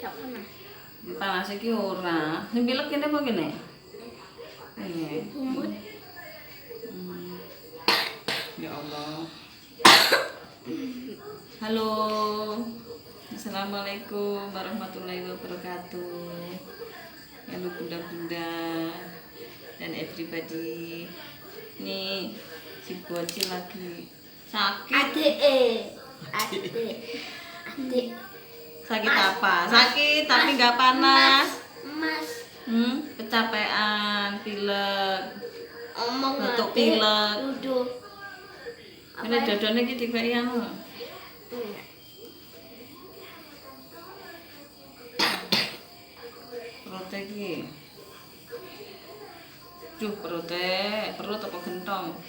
Gak panas. Panas iki ora. Sing pilek kene apa kene? Ini. Ya Allah. Halo. Assalamualaikum warahmatullahi wabarakatuh. Halo bunda-bunda dan everybody. Nih si bocil lagi sakit. Adik. Sakit apa? Sakit tapi nggak panas. Mas. Kecapean, pilek. Omong Batuk pilek. Duduk. Ini dodone iki dikai anu. Perut iki. Perut apa gentong?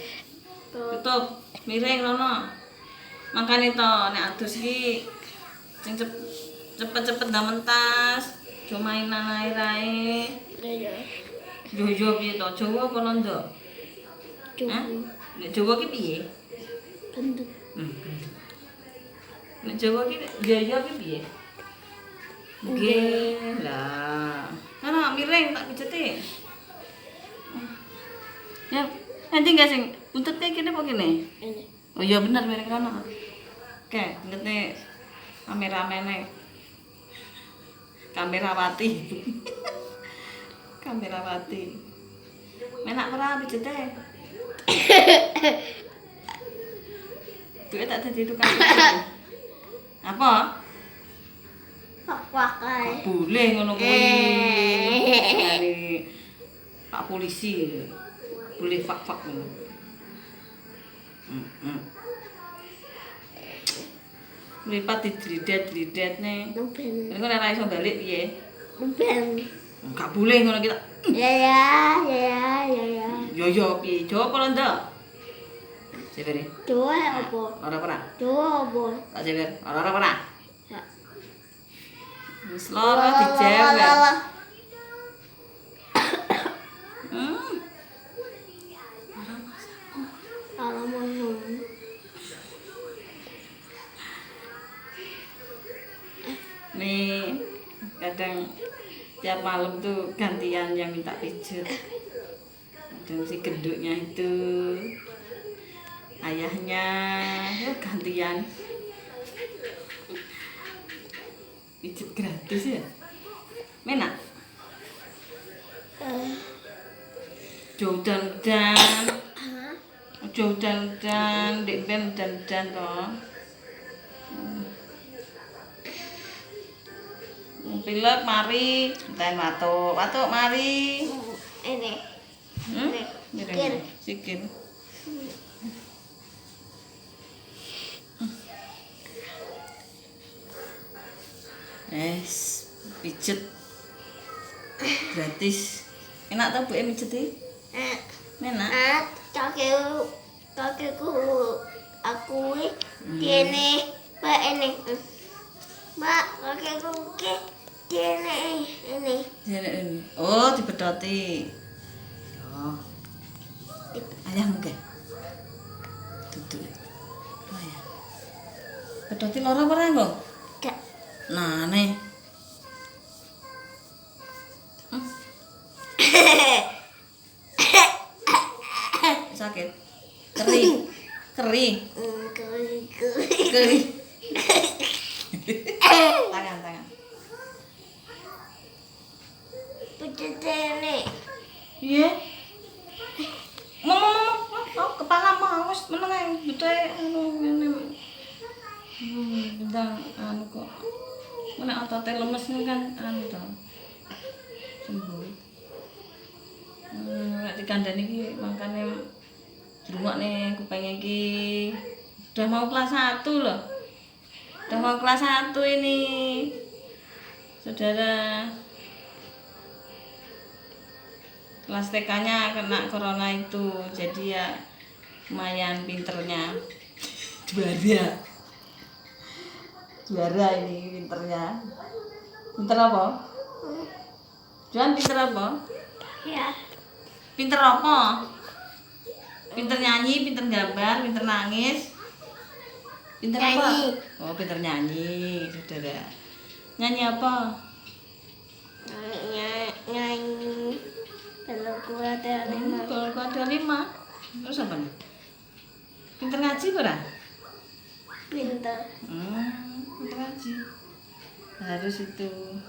Tutup, miring rono. Makane to nek adus iki sing cepet-cepet ndak mentas. Jo mainan ae. Yo piye to? Jawa apa Londo? Jawa. Nek Jawa ki piye? Gendut. Nek Jawa ki biaya ki piye? Nggih. Lah, ana miring tak pijeti. Ya, nanti enggak sing buntutnya kene apa kene? Ini. Oh iya bener miring kono. Oke, ngene kameramene. Kamerawati. Kamerawati. Menak ora pijete? Duit tak dadi tukang pijet. Apa? Pakai. Boleh ngono kuwi. Dari Pak Polisi. Boleh fak-fak ngono. Mripat didridet nih. Nuben. Engko nek ora iso balik piye? Nuben. Enggak boleh ngono kita. Ya. Yo piye? Jawa apa Londo? Jebere. Jawa apa? Ora. Jawa apa? Tak jeber. Ora. Ya. Wis lara dijewer. Alamak. Nih, kadang tiap malam tuh gantian yang minta pijet. Kadang si genduknya itu ayahnya gantian pijet gratis ya. Menak. Udan, dek ben udan toh. Pilek mari, enten watuk mari. Ini. Sikil. Pijet gratis. Enak tau Bu mijet iki? Enak. Kakekku aku kene Mbak ini. Mbak, kakekku kene ini. Oh, dibedoti. Oh. Ayahmu ke? Duduk. Oh ya. Bedoti lara ora kok? Gak. Nah, nih. Sakit. Keri. Tangan. Pecetene. Iya. Mau kepala mau wis meneng ae bute anu ngene. Bendang anu kok. Nek otote lemes kan anu to. Sembuh. Nek dikandani iki mangkane drungokne kupenge iki udah mau kelas 1 loh. Udah mau kelas 1 ini. Saudara. Kelas TK-nya kena corona itu, jadi ya lumayan pinternya. Juara ini pinternya. Pinter apa? Juan pinter apa? Ya. Pinter apa? Pinter nyanyi, pinter gambar, pinter nangis. Pinter apa? Nyanyi. Oh, pinter nyanyi, saudara. Nyanyi apa? ada lima. Kalau ada 5. Terus apa nih? Pinter ngaji ora? Pintar. Pinter ngaji. Harus itu.